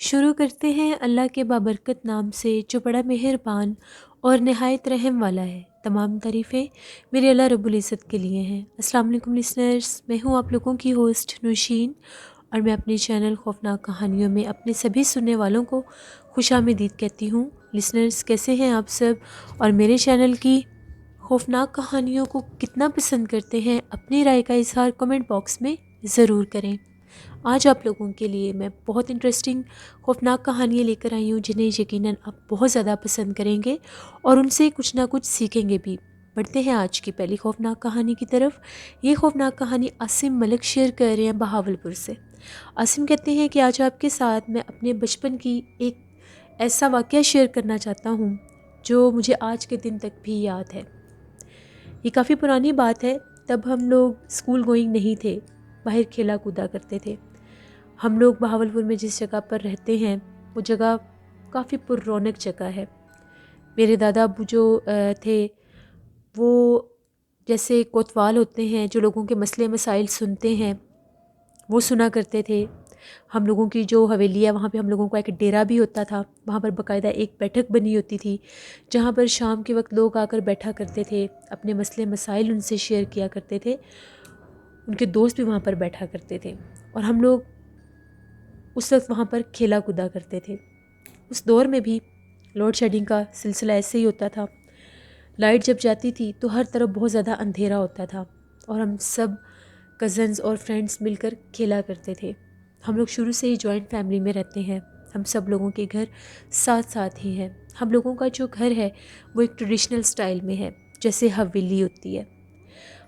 شروع کرتے ہیں اللہ کے بابرکت نام سے جو بڑا مہربان اور نہایت رحم والا ہے۔ تمام تعریفیں میرے اللہ رب العزت کے لیے ہیں۔ السلام علیکم لسنرز، میں ہوں آپ لوگوں کی ہوسٹ نوشین، اور میں اپنے چینل خوفناک کہانیوں میں اپنے سبھی سننے والوں کو خوش آمدید کہتی ہوں۔ لسنرز کیسے ہیں آپ سب، اور میرے چینل کی خوفناک کہانیوں کو کتنا پسند کرتے ہیں؟ اپنی رائے کا اظہار کمنٹ باکس میں ضرور کریں۔ آج آپ لوگوں کے لیے میں بہت انٹرسٹنگ خوفناک کہانیاں لے کر آئی ہوں جنہیں یقیناً آپ بہت زیادہ پسند کریں گے اور ان سے کچھ نہ کچھ سیکھیں گے بھی۔ بڑھتے ہیں آج کی پہلی خوفناک کہانی کی طرف۔ یہ خوفناک کہانی عاصم ملک شیئر کر رہے ہیں بہاولپور سے۔ عاصم کہتے ہیں کہ آج آپ کے ساتھ میں اپنے بچپن کی ایک ایسا واقعہ شیئر کرنا چاہتا ہوں جو مجھے آج کے دن تک بھی یاد ہے۔ یہ کافی پرانی بات ہے، تب ہم لوگ اسکول گوئنگ نہیں تھے، باہر کھیلا کودا کرتے تھے۔ ہم لوگ بہاولپور میں جس جگہ پر رہتے ہیں وہ جگہ کافی پر رونق جگہ ہے۔ میرے دادا ابو جو تھے وہ جیسے کوتوال ہوتے ہیں جو لوگوں کے مسئلے مسائل سنتے ہیں، وہ سنا کرتے تھے۔ ہم لوگوں کی جو حویلی ہے وہاں پہ ہم لوگوں کا ایک ڈیرا بھی ہوتا تھا، وہاں پر باقاعدہ ایک بیٹھک بنی ہوتی تھی جہاں پر شام کے وقت لوگ آ کر بیٹھا کرتے تھے، اپنے مسئلے مسائل ان سے شیئر کیا کرتے تھے۔ ان کے دوست بھی وہاں پر بیٹھا کرتے تھے اور ہم لوگ اس وقت وہاں پر کھیلا کودا کرتے تھے۔ اس دور میں بھی لوڈ شیڈنگ کا سلسلہ ایسے ہی ہوتا تھا۔ لائٹ جب جاتی تھی تو ہر طرف بہت زیادہ اندھیرا ہوتا تھا اور ہم سب کزنز اور فرینڈز مل کر کھیلا کرتے تھے۔ ہم لوگ شروع سے ہی جوائنٹ فیملی میں رہتے ہیں، ہم سب لوگوں کے گھر ساتھ ساتھ ہی ہیں۔ ہم لوگوں کا جو گھر ہے وہ ایک ٹریڈیشنل سٹائل میں ہے، جیسے حویلی ہوتی ہے۔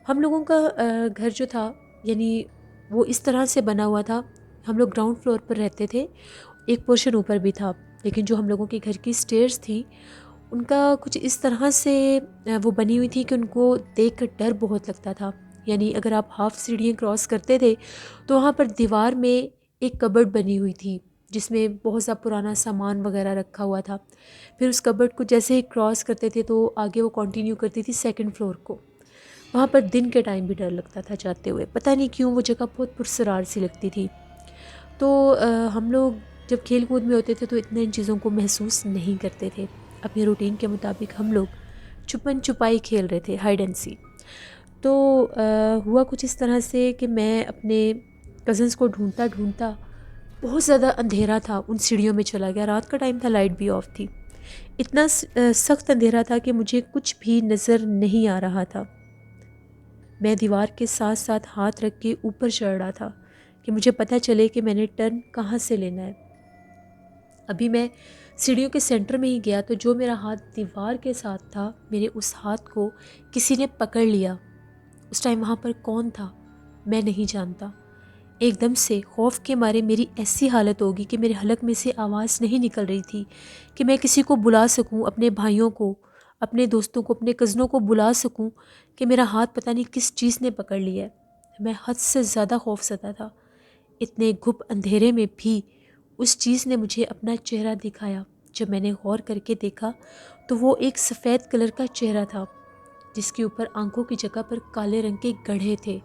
ہم لوگوں کا گھر جو تھا یعنی وہ اس طرح سے بنا ہوا تھا، ہم لوگ گراؤنڈ فلور پر رہتے تھے، ایک پورشن اوپر بھی تھا، لیکن جو ہم لوگوں کے گھر کی سٹیئرز تھیں ان کا کچھ اس طرح سے وہ بنی ہوئی تھی کہ ان کو دیکھ کر ڈر بہت لگتا تھا۔ یعنی اگر آپ ہاف سیڑھیاں کراس کرتے تھے تو وہاں پر دیوار میں ایک کبرڈ بنی ہوئی تھی جس میں بہت سا پرانا سامان وغیرہ رکھا ہوا تھا۔ پھر اس کبرڈ کو جیسے ہی کراس کرتے تھے تو آگے وہ کنٹینیو کرتی تھی سیکنڈ فلور کو۔ وہاں پر دن کے ٹائم بھی ڈر لگتا تھا جاتے ہوئے، پتہ نہیں کیوں وہ جگہ بہت پرسرار سی لگتی تھی۔ تو ہم لوگ جب کھیل کود میں ہوتے تھے تو اتنے ان چیزوں کو محسوس نہیں کرتے تھے۔ اپنے روٹین کے مطابق ہم لوگ چھپن چھپائی کھیل رہے تھے، ہائیڈ اینڈ سی۔ تو ہوا کچھ اس طرح سے کہ میں اپنے کزنس کو ڈھونڈتا ڈھونڈتا، بہت زیادہ اندھیرا تھا، ان سیڑھیوں میں چلا گیا۔ رات کا ٹائم تھا، لائٹ بھی آف تھی، اتنا سخت اندھیرا تھا کہ مجھے کچھ بھی نظر نہیں آ رہا تھا۔ میں دیوار کے ساتھ ساتھ ہاتھ رکھ کے اوپر چڑھ رہا تھا کہ مجھے پتہ چلے کہ میں نے ٹرن کہاں سے لینا ہے۔ ابھی میں سیڑھیوں کے سینٹر میں ہی گیا تو جو میرا ہاتھ دیوار کے ساتھ تھا، میرے اس ہاتھ کو کسی نے پکڑ لیا۔ اس ٹائم وہاں پر کون تھا میں نہیں جانتا۔ ایک دم سے خوف کے مارے میری ایسی حالت ہوگی کہ میرے حلق میں سے آواز نہیں نکل رہی تھی کہ میں کسی کو بلا سکوں، اپنے بھائیوں کو، اپنے دوستوں کو، اپنے کزنوں کو بلا سکوں کہ میرا ہاتھ پتہ نہیں کس چیز نے پکڑ لیا ہے۔ میں حد سے زیادہ خوف زدہ تھا۔ اتنے گھپ اندھیرے میں بھی اس چیز نے مجھے اپنا چہرہ دکھایا۔ جب میں نے غور کر کے دیکھا تو وہ ایک سفید کلر کا چہرہ تھا جس کے اوپر آنکھوں کی جگہ پر کالے رنگ کے گڑھے تھے۔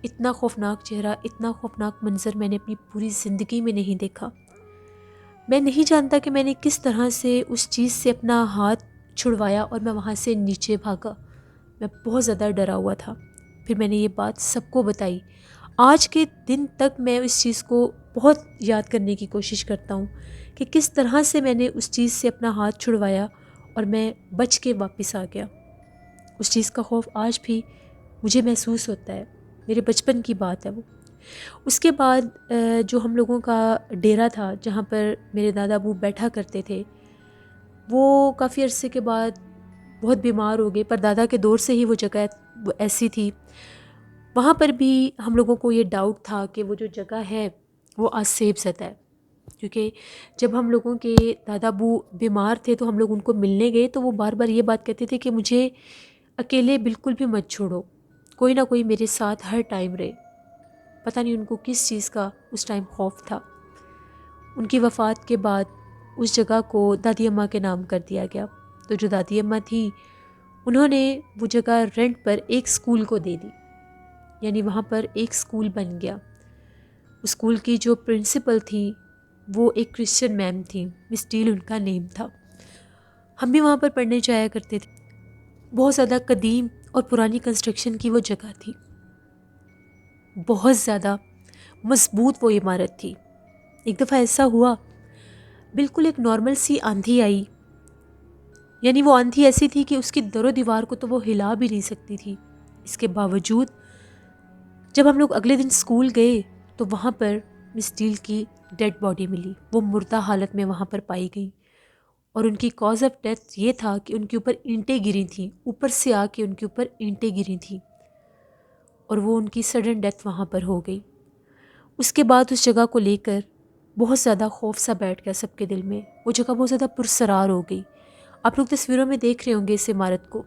اتنا خوفناک چہرہ، اتنا خوفناک منظر میں نے اپنی پوری زندگی میں نہیں دیکھا۔ میں نہیں جانتا کہ میں نے کس طرح سے اس چیز سے اپنا ہاتھ چھڑوایا اور میں وہاں سے نیچے بھاگا۔ میں بہت زیادہ ڈرا ہوا تھا۔ پھر میں نے یہ بات سب کو بتائی۔ آج کے دن تک میں اس چیز کو بہت یاد کرنے کی کوشش کرتا ہوں کہ کس طرح سے میں نے اس چیز سے اپنا ہاتھ چھڑوایا اور میں بچ کے واپس آ گیا۔ اس چیز کا خوف آج بھی مجھے محسوس ہوتا ہے، میرے بچپن کی بات ہے وہ۔ اس کے بعد جو ہم لوگوں کا ڈیرا تھا جہاں پر میرے دادا ابو بیٹھا کرتے تھے، وہ کافی عرصے کے بعد بہت بیمار ہو گئے، پر دادا کے دور سے ہی وہ جگہ ایسی تھی۔ وہاں پر بھی ہم لوگوں کو یہ ڈاؤٹ تھا کہ وہ جو جگہ ہے وہ آج سیب زدہ ہے، کیونکہ جب ہم لوگوں کے دادا ابو بیمار تھے تو ہم لوگ ان کو ملنے گئے تو وہ بار بار یہ بات کہتے تھے کہ مجھے اکیلے بالکل بھی مت چھوڑو، کوئی نہ کوئی میرے ساتھ ہر ٹائم رہے۔ پتہ نہیں ان کو کس چیز کا اس ٹائم خوف تھا۔ ان کی وفات کے بعد اس جگہ کو دادی اماں کے نام کر دیا گیا۔ تو جو دادی اماں تھیں انہوں نے وہ جگہ رینٹ پر ایک اسکول کو دے دی، یعنی وہاں پر ایک اسکول بن گیا۔ اسکول کی جو پرنسپل تھی وہ ایک کرسچن میم تھیں، مس ڈیل ان کا نیم تھا. ہم بھی وہاں پر پڑھنے جایا کرتے تھے. بہت زیادہ قدیم اور پرانی کنسٹرکشن کی وہ جگہ تھی. بہت زیادہ مضبوط وہ عمارت تھی. ایک دفعہ ایسا ہوا، بالکل ایک نارمل سی آندھی آئی. یعنی وہ آندھی ایسی تھی کہ اس کی در و دیوار کو تو وہ ہلا بھی نہیں سکتی تھی. اس کے باوجود جب ہم لوگ اگلے دن اسکول گئے تو وہاں پر مس ڈیل کی ڈیڈ باڈی ملی. وہ مردہ حالت میں وہاں پر پائی گئی اور ان کی کاز آف ڈیتھ یہ تھا کہ ان کے اوپر اینٹیں گری تھیں، اوپر سے آ کے ان کے اوپر اینٹیں گری تھیں اور وہ ان کی سڈن ڈیتھ وہاں پر ہو گئی. اس کے بعد اس جگہ کو لے کر بہت زیادہ خوف سا بیٹھ گیا سب کے دل میں. وہ جگہ بہت زیادہ پرسرار ہو گئی. آپ لوگ تصویروں میں دیکھ رہے ہوں گے اس عمارت کو.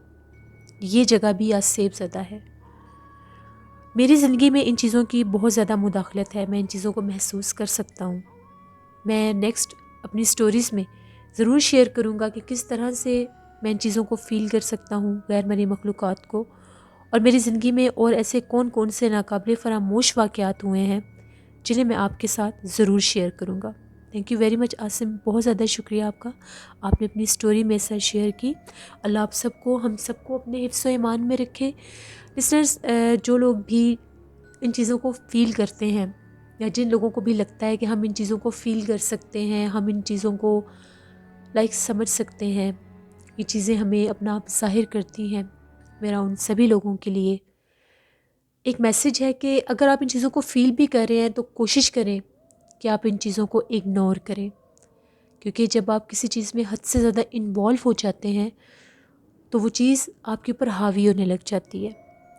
یہ جگہ بھی آج سیب زدہ ہے. میری زندگی میں ان چیزوں کی بہت زیادہ مداخلت ہے. میں ان چیزوں کو محسوس کر سکتا ہوں. میں نیکسٹ اپنی سٹوریز میں ضرور شیئر کروں گا کہ کس طرح سے میں ان چیزوں کو فیل کر سکتا ہوں، غیر مرئی مخلوقات کو. اور میری زندگی میں اور ایسے کون کون سے ناقابل فراموش واقعات ہوئے ہیں جنہیں میں آپ کے ساتھ ضرور شیئر کروں گا. Thank you very much Asim, بہت زیادہ شکریہ آپ کا. آپ نے اپنی سٹوری میرے ساتھ شیئر کی. اللہ آپ سب کو، ہم سب کو اپنے حفظ و ایمان میں رکھے. لسنرز، جو لوگ بھی ان چیزوں کو فیل کرتے ہیں یا جن لوگوں کو بھی لگتا ہے کہ ہم ان چیزوں کو فیل کر سکتے ہیں، ہم ان چیزوں کو سمجھ سکتے ہیں، یہ چیزیں ہمیں اپنا آپ ظاہر کرتی ہیں، میرا ان سبھی لوگوں کے لیے ایک میسج ہے کہ اگر آپ ان چیزوں کو فیل بھی کر رہے ہیں تو کوشش کریں کہ آپ ان چیزوں کو اگنور کریں. کیونکہ جب آپ کسی چیز میں حد سے زیادہ انوالو ہو جاتے ہیں تو وہ چیز آپ کے اوپر حاوی ہونے لگ جاتی ہے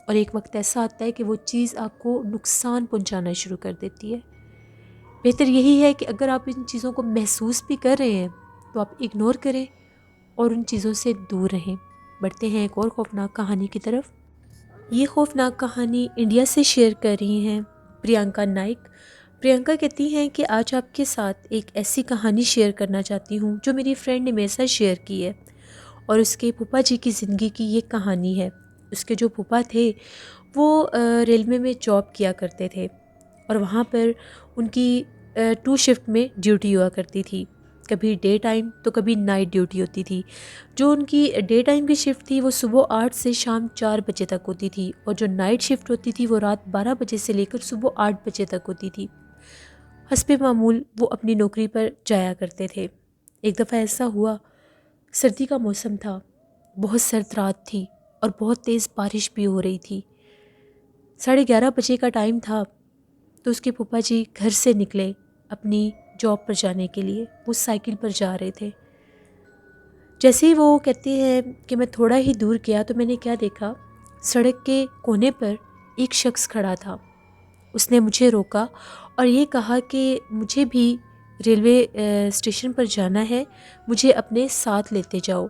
اور ایک وقت ایسا آتا ہے کہ وہ چیز آپ کو نقصان پہنچانا شروع کر دیتی ہے. بہتر یہی ہے کہ اگر آپ ان چیزوں کو محسوس بھی کر رہے ہیں تو آپ اگنور کریں اور ان چیزوں سے دور رہیں. بڑھتے ہیں ایک اور خوفناک کہانی کی طرف. یہ خوفناک کہانی انڈیا سے شیئر کر رہی ہیں پریانکا نائک. پریانکا کہتی ہیں کہ آج آپ کے ساتھ ایک ایسی کہانی شیئر کرنا چاہتی ہوں جو میری فرینڈ نے میرے ساتھ شیئر کی ہے اور اس کے پھوپھا جی کی زندگی کی یہ کہانی ہے. اس کے جو پھوپھا تھے وہ ریلوے میں جاب کیا کرتے تھے اور وہاں پر ان کی 2 شفٹ میں ڈیوٹی ہوا کرتی تھی. کبھی ڈے ٹائم تو کبھی نائٹ ڈیوٹی ہوتی تھی. جو ان کی ڈے ٹائم کی شفٹ تھی وہ صبح 8 سے شام 4 بجے تک ہوتی تھی اور جو نائٹ شفٹ ہوتی تھی وہ رات 12 بجے سے لے کر صبح 8 بجے تک ہوتی تھی. حسب معمول وہ اپنی نوکری پر جایا کرتے تھے. ایک دفعہ ایسا ہوا، سردی کا موسم تھا، بہت سرد رات تھی اور بہت تیز بارش بھی ہو رہی تھی. 11:30 بجے کا ٹائم تھا تو اس کے پھوپھا جی گھر سے نکلے اپنی جاب پر جانے کے لیے. وہ سائیکل پر جا رہے تھے. جیسے ہی وہ کہتے ہیں کہ میں تھوڑا ہی دور گیا تو میں نے کیا دیکھا، سڑک کے کونے پر ایک شخص کھڑا تھا. اس نے مجھے روکا اور یہ کہا کہ مجھے بھی ریلوے اسٹیشن پر جانا ہے، مجھے اپنے ساتھ لیتے جاؤ.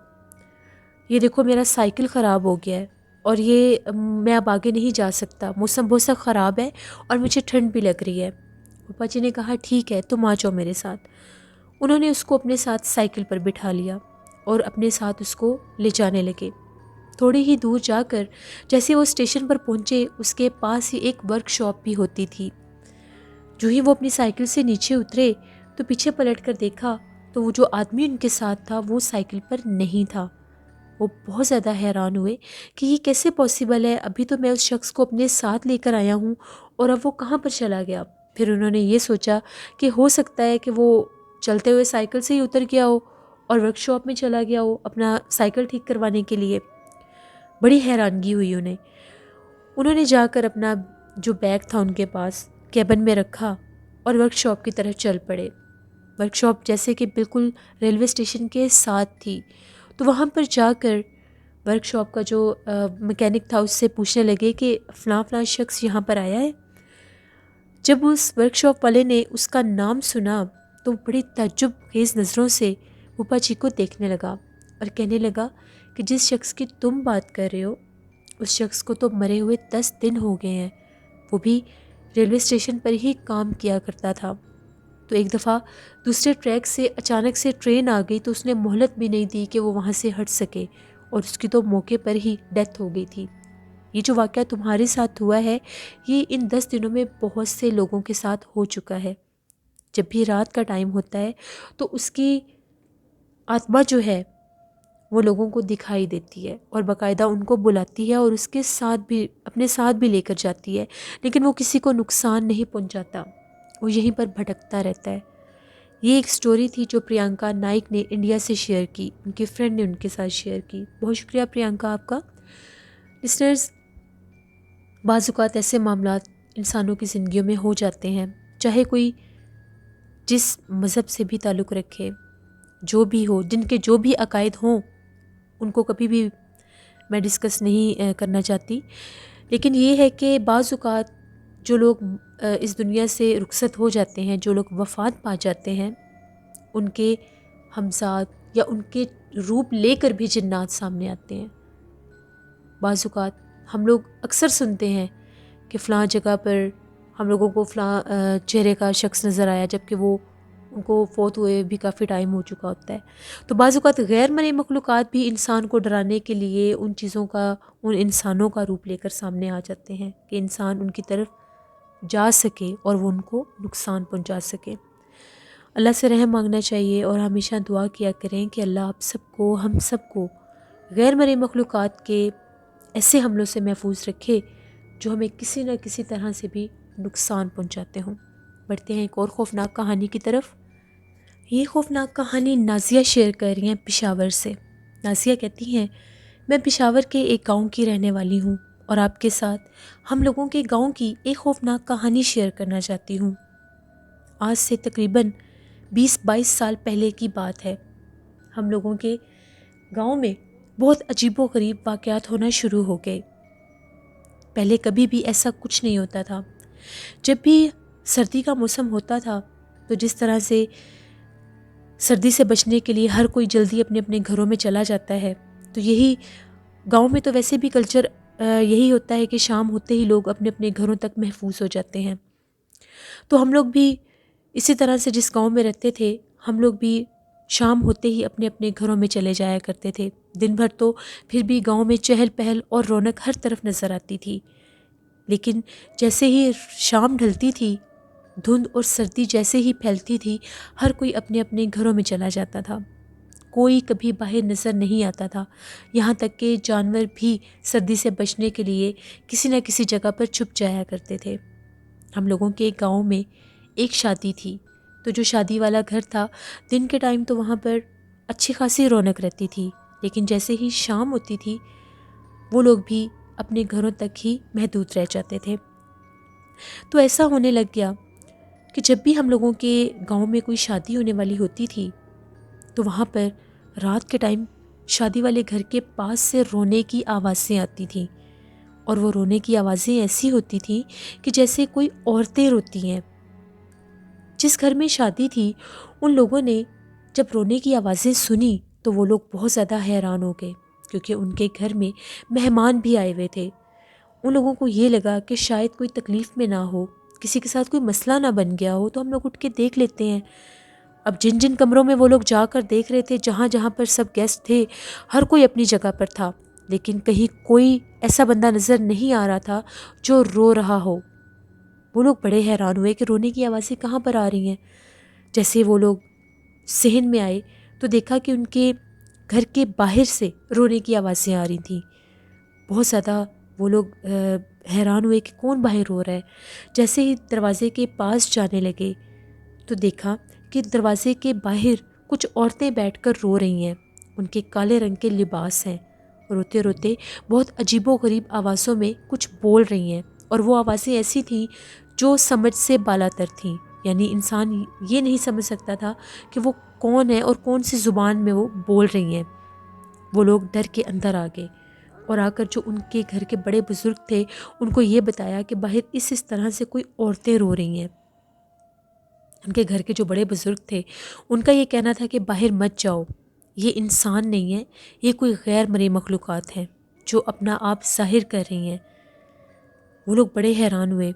یہ دیکھو میرا سائیکل خراب ہو گیا ہے اور یہ میں اب آگے نہیں جا سکتا، موسم بہت سا خراب ہے اور مجھے ٹھنڈ بھی لگ رہی ہے. پھوپھا جی نے کہا ٹھیک ہے تم آ جاؤ میرے ساتھ. انہوں نے اس کو اپنے ساتھ سائیکل پر بٹھا لیا اور اپنے ساتھ اس کو لے جانے لگے. تھوڑی ہی دور جا کر جیسے وہ اسٹیشن پر پہنچے اس کے پاس ہی ایک ورک شاپ بھی ہوتی تھی. جو ہی وہ اپنی سائیکل سے نیچے اترے تو پیچھے پلٹ کر دیکھا تو وہ جو آدمی ان کے ساتھ تھا وہ سائیکل پر نہیں تھا. وہ بہت زیادہ حیران ہوئے کہ یہ کیسے پاسبل ہے، ابھی تو میں اس شخص کو اپنے ساتھ لے کر آیا ہوں اور اب وہ کہاں پر چلا گیا. پھر انہوں نے یہ سوچا کہ ہو سکتا ہے کہ وہ چلتے ہوئے سائیکل سے ہی اتر گیا ہو اور ورک شاپ میں چلا گیا ہو اپنا سائیکل ٹھیک کروانے کے لیے. بڑی حیرانگی ہوئی انہیں. انہوں نے جا کر اپنا جو بیگ تھا ان کے پاس کیبن میں رکھا اور ورک شاپ کی طرف چل پڑے. ورک شاپ جیسے کہ بالکل ریلوے اسٹیشن کے ساتھ تھی تو وہاں پر جا کر ورک شاپ کا جو میکینک تھا اس سے پوچھنے لگے کہ فلاں فلاں شخص یہاں پر آیا ہے. جب اس ورک شاپ والے نے اس کا نام سنا تو بڑی تعجب خیز نظروں سے پھوپھا جی کو دیکھنے لگا اور کہنے لگا کہ جس شخص کی تم بات کر رہے ہو اس شخص کو تو مرے ہوئے 10 دن ہو گئے ہیں، وہ بھی ریلوے اسٹیشن پر ہی کام کیا کرتا تھا. تو ایک دفعہ دوسرے ٹریک سے اچانک سے ٹرین آ گئی تو اس نے مہلت بھی نہیں دی کہ وہ وہاں سے ہٹ سکے اور اس کی تو موقع پر ہی ڈیتھ ہو گئی تھی. یہ جو واقعہ تمہارے ساتھ ہوا ہے یہ ان 10 دنوں میں بہت سے لوگوں کے ساتھ ہو چکا ہے. جب بھی رات کا ٹائم ہوتا ہے تو اس کی آتما جو ہے وہ لوگوں کو دکھائی دیتی ہے اور باقاعدہ ان کو بلاتی ہے اور اس کے ساتھ بھی اپنے ساتھ بھی لے کر جاتی ہے، لیکن وہ کسی کو نقصان نہیں پہنچاتا، وہ یہیں پر بھٹکتا رہتا ہے۔ یہ ایک سٹوری تھی جو پریانکا نائک نے انڈیا سے شیئر کی، ان کی فرینڈ نے ان کے ساتھ شیئر کی۔ بہت شکریہ پریانکا آپ کا۔ لسنرز، بعض اوقات ایسے معاملات انسانوں کی زندگیوں میں ہو جاتے ہیں، چاہے کوئی جس مذہب سے بھی تعلق رکھے، جو بھی ہو، جن کے جو بھی عقائد ہوں، ان کو کبھی بھی میں ڈسکس نہیں کرنا چاہتی، لیکن یہ ہے کہ بعض اوقات جو لوگ اس دنیا سے رخصت ہو جاتے ہیں، جو لوگ وفات پا جاتے ہیں، ان کے ہمساتھ یا ان کے روپ لے کر بھی جنات سامنے آتے ہیں۔ بعض اوقات ہم لوگ اکثر سنتے ہیں کہ فلاں جگہ پر ہم لوگوں کو فلاں چہرے کا شخص نظر آیا، جبکہ وہ ان کو فوت ہوئے بھی کافی ٹائم ہو چکا ہوتا ہے۔ تو بعض اوقات غیر مرئی مخلوقات بھی انسان کو ڈرانے کے لیے ان چیزوں کا، ان انسانوں کا روپ لے کر سامنے آ جاتے ہیں کہ انسان ان کی طرف جا سکے اور وہ ان کو نقصان پہنچا سکے۔ اللہ سے رحم مانگنا چاہیے اور ہمیشہ دعا کیا کریں کہ اللہ آپ سب کو، ہم سب کو غیر مرئی مخلوقات کے ایسے حملوں سے محفوظ رکھے جو ہمیں کسی نہ کسی طرح سے بھی نقصان پہنچاتے ہوں۔ بڑھتے ہیں ایک اور خوفناک کہانی کی طرف۔ یہ خوفناک کہانی نازیہ شیئر کر رہی ہیں پشاور سے۔ نازیہ کہتی ہیں، میں پشاور کے ایک گاؤں کی رہنے والی ہوں اور آپ کے ساتھ ہم لوگوں کے گاؤں کی ایک خوفناک کہانی شیئر کرنا چاہتی ہوں۔ آج سے تقریباً 20-22 سال پہلے کی بات ہے۔ ہم لوگوں کے گاؤں میں بہت عجیب و غریب واقعات ہونا شروع ہو گئے۔ پہلے کبھی بھی ایسا کچھ نہیں ہوتا تھا۔ جب بھی سردی کا موسم ہوتا تھا تو جس طرح سے سردی سے بچنے کے لیے ہر کوئی جلدی اپنے اپنے گھروں میں چلا جاتا ہے، تو یہی گاؤں میں تو ویسے بھی کلچر یہی ہوتا ہے کہ شام ہوتے ہی لوگ اپنے اپنے گھروں تک محفوظ ہو جاتے ہیں۔ تو ہم لوگ بھی اسی طرح سے جس گاؤں میں رہتے تھے، ہم لوگ بھی شام ہوتے ہی اپنے اپنے گھروں میں چلے جایا کرتے تھے۔ دن بھر تو پھر بھی گاؤں میں چہل پہل اور رونق ہر طرف نظر آتی تھی، لیکن جیسے ہی شام ڈھلتی تھی، دھند اور سردی جیسے ہی پھیلتی تھی، ہر کوئی اپنے اپنے گھروں میں چلا جاتا تھا۔ کوئی کبھی باہر نظر نہیں آتا تھا، یہاں تک کہ جانور بھی سردی سے بچنے کے لیے کسی نہ کسی جگہ پر چھپ جایا کرتے تھے۔ ہم لوگوں کے گاؤں میں ایک شادی تھی، تو جو شادی والا گھر تھا، دن کے ٹائم تو وہاں پر اچھی خاصی رونق رہتی تھی، لیکن جیسے ہی شام ہوتی تھی وہ لوگ بھی اپنے گھروں تک ہی محدود رہ جاتے تھے۔ تو ایسا ہونے لگ گیا کہ جب بھی ہم لوگوں کے گاؤں میں کوئی شادی ہونے والی ہوتی تھی تو وہاں پر رات کے ٹائم شادی والے گھر کے پاس سے رونے کی آوازیں آتی تھیں، اور وہ رونے کی آوازیں ایسی ہوتی تھیں کہ جیسے کوئی عورتیں روتی ہیں۔ جس گھر میں شادی تھی ان لوگوں نے جب رونے کی آوازیں سنی تو وہ لوگ بہت زیادہ حیران ہو گئے، کیونکہ ان کے گھر میں مہمان بھی آئے ہوئے تھے۔ ان لوگوں کو یہ لگا کہ شاید کوئی تکلیف میں نہ ہو، کسی کے ساتھ کوئی مسئلہ نہ بن گیا ہو، تو ہم لوگ اٹھ کے دیکھ لیتے ہیں۔ اب جن جن کمروں میں وہ لوگ جا کر دیکھ رہے تھے، جہاں جہاں پر سب گیسٹ تھے، ہر کوئی اپنی جگہ پر تھا، لیکن کہیں کوئی ایسا بندہ نظر نہیں آ رہا تھا جو رو رہا ہو۔ وہ لوگ بڑے حیران ہوئے کہ رونے کی آوازیں کہاں پر آ رہی ہیں۔ جیسے وہ لوگ صحن میں آئے تو دیکھا کہ ان کے گھر کے باہر سے رونے کی آوازیں آ رہی تھیں۔ بہت زیادہ وہ لوگ حیران ہوئے کہ کون باہر رو رہا ہے۔ جیسے ہی دروازے کے پاس جانے لگے تو دیکھا کہ دروازے کے باہر کچھ عورتیں بیٹھ کر رو رہی ہیں، ان کے کالے رنگ کے لباس ہیں، روتے روتے بہت عجیب و غریب آوازوں میں کچھ بول رہی ہیں، اور وہ آوازیں ایسی تھیں جو سمجھ سے بالاتر تھیں، یعنی انسان یہ نہیں سمجھ سکتا تھا کہ وہ کون ہے اور کون سی زبان میں وہ بول رہی ہیں۔ وہ لوگ ڈر کے اندر آ گئے اور آ کر جو ان کے گھر کے بڑے بزرگ تھے ان کو یہ بتایا کہ باہر اس طرح سے کوئی عورتیں رو رہی ہیں۔ ان کے گھر کے جو بڑے بزرگ تھے ان کا یہ کہنا تھا کہ باہر مت جاؤ، یہ انسان نہیں ہے، یہ کوئی غیر مرئی مخلوقات ہیں جو اپنا آپ ظاہر کر رہی ہیں۔ وہ لوگ بڑے حیران ہوئے۔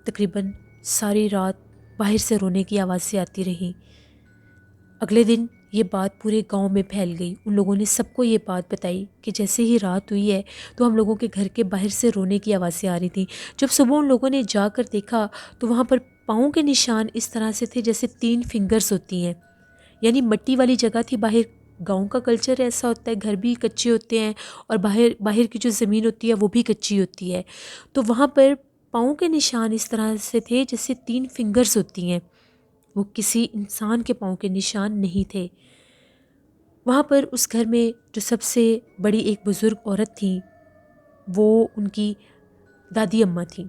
تقریباً ساری رات باہر سے رونے کی آوازیں آتی رہیں۔ اگلے دن یہ بات پورے گاؤں میں پھیل گئی۔ ان لوگوں نے سب کو یہ بات بتائی کہ جیسے ہی رات ہوئی ہے تو ہم لوگوں کے گھر کے باہر سے رونے کی آوازیں آ رہی تھیں۔ جب صبح ان لوگوں نے جا کر دیکھا تو وہاں پر پاؤں کے نشان اس طرح سے تھے جیسے 3 فنگرز ہوتی ہیں، یعنی مٹی والی جگہ تھی. باہر گاؤں کا کلچر ایسا ہوتا ہے، گھر بھی کچے ہوتے ہیں اور باہر کی جو زمین ہوتی ہے وہ بھی کچی ہوتی ہے. تو وہاں پر پاؤں کے نشان اس طرح سے تھے جیسے 3 فنگرز ہوتی ہیں. وہ کسی انسان کے پاؤں کے نشان نہیں تھے. وہاں پر اس گھر میں جو سب سے بڑی ایک بزرگ عورت تھیں وہ ان کی دادی اماں تھیں.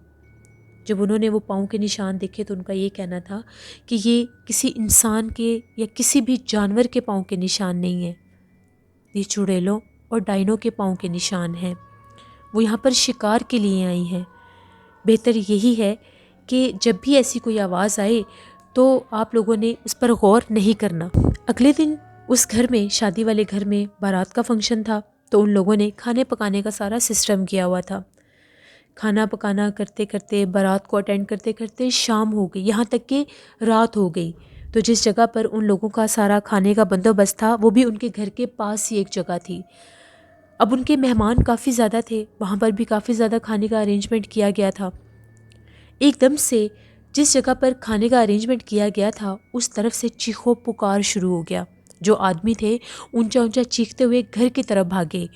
جب انہوں نے وہ پاؤں کے نشان دیکھے تو ان کا یہ کہنا تھا کہ یہ کسی انسان کے یا کسی بھی جانور کے پاؤں کے نشان نہیں ہیں، یہ چڑیلوں اور ڈائنوں کے پاؤں کے نشان ہیں. وہ یہاں پر شکار کے لیے آئی ہیں. بہتر یہی ہے کہ جب بھی ایسی کوئی آواز آئے تو آپ لوگوں نے اس پر غور نہیں کرنا. اگلے دن اس گھر میں، شادی والے گھر میں بارات کا فنکشن تھا، تو ان لوگوں نے کھانے پکانے کا سارا سسٹم کیا ہوا تھا. کھانا پکانا کرتے کرتے، بارات کو اٹینڈ کرتے کرتے شام ہو گئی، یہاں تک کہ رات ہو گئی. تو جس جگہ پر ان لوگوں کا سارا کھانے کا بندوبست تھا وہ بھی ان کے گھر کے پاس ہی ایک جگہ تھی. اب ان کے مہمان کافی زیادہ تھے، وہاں پر بھی کافی زیادہ کھانے کا ارینجمنٹ کیا گیا تھا. ایک دم سے جس جگہ پر کھانے کا ارینجمنٹ کیا گیا تھا اس طرف سے چیخو پکار شروع ہو گیا. جو آدمی تھے اونچا اونچا چیختے ہوئے گھر کی طرف بھاگے.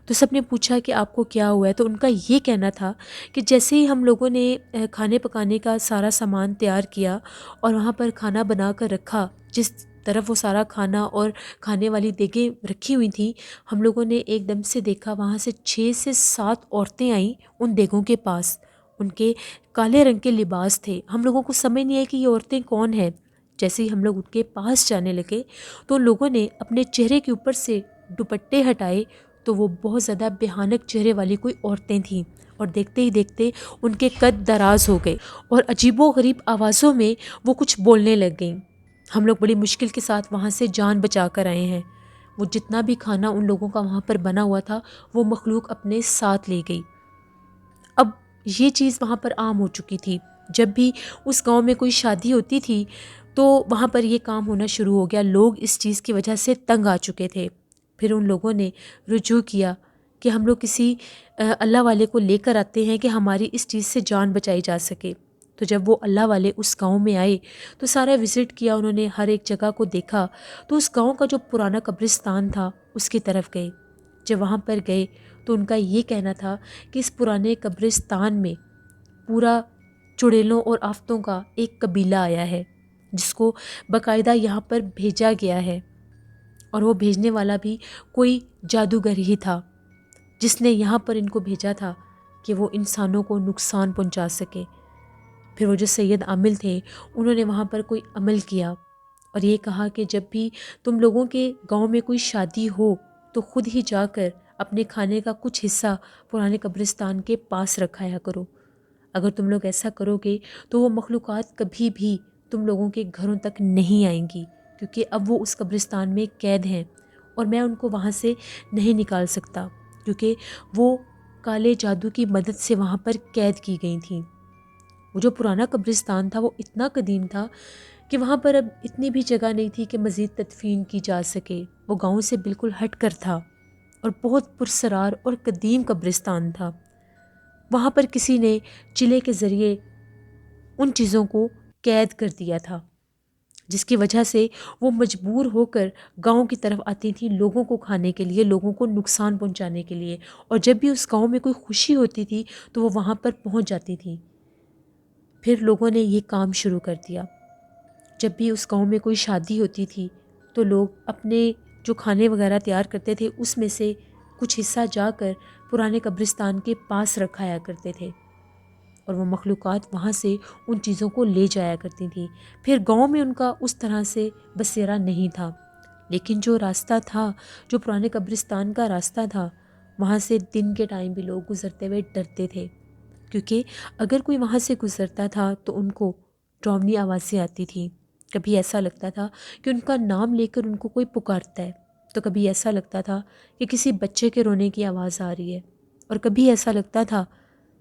تو سب نے پوچھا کہ آپ کو کیا ہوا ہے؟ تو ان کا یہ کہنا تھا کہ جیسے ہی ہم لوگوں نے کھانے پکانے کا سارا سامان تیار کیا اور وہاں پر کھانا بنا کر رکھا، جس طرف وہ سارا کھانا اور کھانے والی دیگیں رکھی ہوئی تھیں، ہم لوگوں نے ایک دم سے دیکھا وہاں سے 6 سے 7 عورتیں آئیں ان دیگوں کے پاس. ان کے کالے رنگ کے لباس تھے. ہم لوگوں کو سمجھ نہیں آئی کہ یہ عورتیں کون ہیں. جیسے ہی ہم لوگ ان کے پاس جانے لگے تو لوگوں نے اپنے چہرے کے اوپر سے دوپٹے ہٹائے تو وہ بہت زیادہ بھیانک چہرے والی کوئی عورتیں تھیں، اور دیکھتے ہی دیکھتے ان کے قد دراز ہو گئے اور عجیب و غریب آوازوں میں وہ کچھ بولنے لگ گئیں. ہم لوگ بڑی مشکل کے ساتھ وہاں سے جان بچا کر آئے ہیں. وہ جتنا بھی کھانا ان لوگوں کا وہاں پر بنا ہوا تھا وہ مخلوق اپنے ساتھ لے گئی. اب یہ چیز وہاں پر عام ہو چکی تھی. جب بھی اس گاؤں میں کوئی شادی ہوتی تھی تو وہاں پر یہ کام ہونا شروع ہو گیا. لوگ اس چیز کی وجہ سے تنگ آ چکے تھے. پھر ان لوگوں نے رجوع کیا کہ ہم لوگ کسی اللہ والے کو لے کر آتے ہیں کہ ہماری اس چیز سے جان بچائی جا سکے. تو جب وہ اللہ والے اس گاؤں میں آئے تو سارا وزٹ کیا انہوں نے، ہر ایک جگہ کو دیکھا. تو اس گاؤں کا جو پرانا قبرستان تھا اس کی طرف گئے. جب وہاں پر گئے تو ان کا یہ کہنا تھا کہ اس پرانے قبرستان میں پورا چڑیلوں اور آفتوں کا ایک قبیلہ آیا ہے جس کو باقاعدہ یہاں پر بھیجا گیا ہے، اور وہ بھیجنے والا بھی کوئی جادوگر ہی تھا جس نے یہاں پر ان کو بھیجا تھا کہ وہ انسانوں کو نقصان پہنچا سکے. پھر وہ جو سید عامل تھے انہوں نے وہاں پر کوئی عمل کیا اور یہ کہا کہ جب بھی تم لوگوں کے گاؤں میں کوئی شادی ہو تو خود ہی جا کر اپنے کھانے کا کچھ حصہ پرانے قبرستان کے پاس رکھایا کرو. اگر تم لوگ ایسا کرو گے تو وہ مخلوقات کبھی بھی تم لوگوں کے گھروں تک نہیں آئیں گی، کیونکہ اب وہ اس قبرستان میں قید ہیں اور میں ان کو وہاں سے نہیں نکال سکتا، کیونکہ وہ کالے جادو کی مدد سے وہاں پر قید کی گئی تھیں. وہ جو پرانا قبرستان تھا وہ اتنا قدیم تھا کہ وہاں پر اب اتنی بھی جگہ نہیں تھی کہ مزید تدفین کی جا سکے. وہ گاؤں سے بالکل ہٹ کر تھا اور بہت پرسرار اور قدیم قبرستان تھا. وہاں پر کسی نے چلے کے ذریعے ان چیزوں کو قید کر دیا تھا، جس کی وجہ سے وہ مجبور ہو کر گاؤں کی طرف آتی تھیں لوگوں کو کھانے کے لیے، لوگوں کو نقصان پہنچانے کے لیے. اور جب بھی اس گاؤں میں کوئی خوشی ہوتی تھی تو وہ وہاں پر پہنچ جاتی تھی. پھر لوگوں نے یہ کام شروع کر دیا. جب بھی اس گاؤں میں کوئی شادی ہوتی تھی تو لوگ اپنے جو کھانے وغیرہ تیار کرتے تھے اس میں سے کچھ حصہ جا کر پرانے قبرستان کے پاس رکھایا کرتے تھے، اور وہ مخلوقات وہاں سے ان چیزوں کو لے جایا کرتی تھیں. پھر گاؤں میں ان کا اس طرح سے بسیرا نہیں تھا، لیکن جو راستہ تھا، جو پرانے قبرستان کا راستہ تھا، وہاں سے دن کے ٹائم بھی لوگ گزرتے ہوئے ڈرتے تھے، کیونکہ اگر کوئی وہاں سے گزرتا تھا تو ان کو ڈراؤنی آوازیں آتی تھیں. کبھی ایسا لگتا تھا کہ ان کا نام لے کر ان کو کوئی پکارتا ہے، تو کبھی ایسا لگتا تھا کہ کسی بچے کے رونے کی آواز آ رہی ہے، اور کبھی ایسا لگتا تھا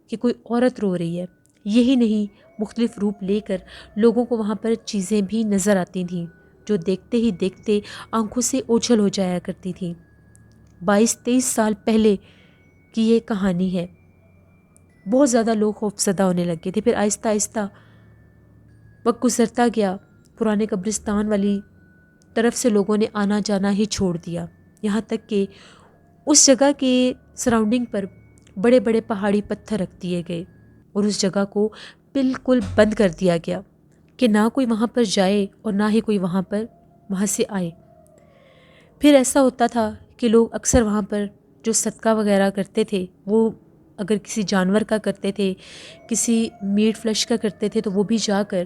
کہ کوئی عورت رو رہی ہے. یہی نہیں، مختلف روپ لے کر لوگوں کو وہاں پر چیزیں بھی نظر آتی تھیں جو دیکھتے ہی دیکھتے آنکھوں سے اوجھل ہو جایا کرتی تھیں. 22-23 سال پہلے کی یہ کہانی ہے. بہت زیادہ لوگ خوف زدہ ہونے لگے تھے. پھر آہستہ آہستہ وقت گزرتا گیا، پرانے قبرستان والی طرف سے لوگوں نے آنا جانا ہی چھوڑ دیا، یہاں تک کہ اس جگہ کے سراؤنڈنگ پر بڑے بڑے پہاڑی پتھر رکھ دیے گئے اور اس جگہ کو بالکل بند کر دیا گیا کہ نہ کوئی وہاں پر جائے اور نہ ہی کوئی وہاں سے آئے۔ پھر ایسا ہوتا تھا کہ لوگ اکثر وہاں پر جو صدقہ وغیرہ کرتے تھے، وہ اگر کسی جانور کا کرتے تھے، کسی میٹ فلیش کا کرتے تھے، تو وہ بھی جا کر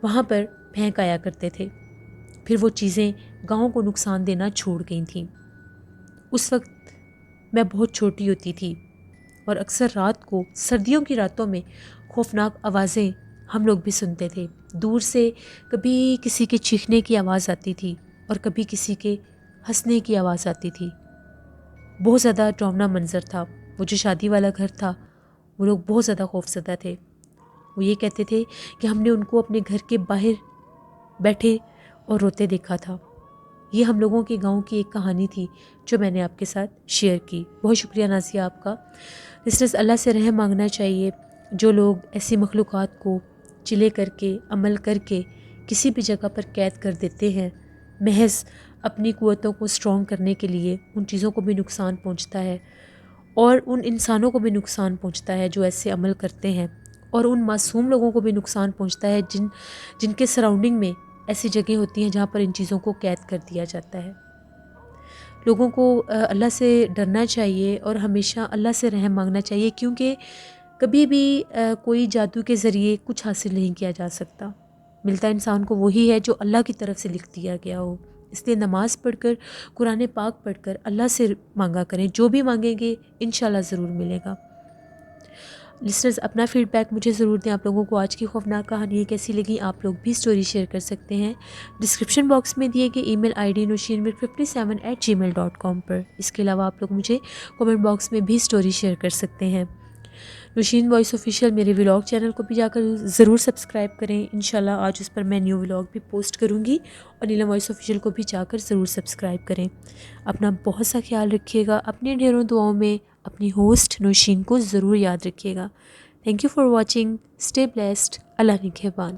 وہاں پر پھینک آیا کرتے تھے۔ پھر وہ چیزیں گاؤں کو نقصان دینا چھوڑ گئی تھیں۔ اس وقت میں بہت چھوٹی ہوتی تھی اور اکثر رات کو، سردیوں کی راتوں میں خوفناک آوازیں ہم لوگ بھی سنتے تھے۔ دور سے کبھی کسی کے چیخنے کی آواز آتی تھی اور کبھی کسی کے ہنسنے کی آواز آتی تھی۔ بہت زیادہ ڈراؤنا منظر تھا۔ وہ جو شادی والا گھر تھا، وہ لوگ بہت زیادہ خوفزدہ تھے۔ وہ یہ کہتے تھے کہ ہم نے ان کو اپنے گھر کے باہر بیٹھے اور روتے دیکھا تھا۔ یہ ہم لوگوں کے گاؤں کی ایک کہانی تھی جو میں نے آپ کے ساتھ شیئر کی۔ بہت شکریہ نازیہ آپ کا۔ لسنرز، اللہ سے رحم مانگنا چاہیے جو لوگ ایسی مخلوقات کو چلے کر کے، عمل کر کے کسی بھی جگہ پر قید کر دیتے ہیں، محض اپنی قوتوں کو اسٹرانگ کرنے کے لیے۔ ان چیزوں کو بھی نقصان پہنچتا ہے اور ان انسانوں کو بھی نقصان پہنچتا ہے جو ایسے عمل کرتے ہیں، اور ان معصوم لوگوں کو بھی نقصان پہنچتا ہے جن کے سراؤنڈنگ میں ایسی جگہیں ہوتی ہیں جہاں پر ان چیزوں کو قید کر دیا جاتا ہے۔ لوگوں کو اللہ سے ڈرنا چاہیے اور ہمیشہ اللہ سے رحم مانگنا چاہیے، کیونکہ کبھی بھی کوئی جادو کے ذریعے کچھ حاصل نہیں کیا جا سکتا۔ ملتا انسان کو وہی ہے جو اللہ کی طرف سے لکھ دیا گیا ہو۔ اس لیے نماز پڑھ کر، قرآن پاک پڑھ کر اللہ سے مانگا کریں، جو بھی مانگیں گے انشاءاللہ ضرور ملے گا۔ لسنرز، اپنا فیڈ بیک مجھے ضرور دیں۔ آپ لوگوں کو آج کی خوفناک کہانی کیسی لگی؟ آپ لوگ بھی سٹوری شیئر کر سکتے ہیں ڈسکرپشن باکس میں دیے گئے ای میل آئی ڈی nushinmir57@gmail.com پر۔ اس کے علاوہ آپ لوگ مجھے کومنٹ باکس میں بھی سٹوری شیئر کر سکتے ہیں۔ نوشین وائس آفیشیل میرے ولاگ چینل کو بھی جا کر ضرور سبسکرائب کریں۔ انشاءاللہ آج اس پر میں نیو ولاگ بھی پوسٹ کروں گی، اور نیلم وائس آفیشیل کو بھی جا کر ضرور سبسکرائب کریں۔ اپنا بہت سا خیال رکھیے گا، اپنے ڈھیروں دعاؤں میں اپنی ہوسٹ نوشین کو ضرور یاد رکھیے گا۔ Thank you for watching, stay blessed, اللہ نگہبان۔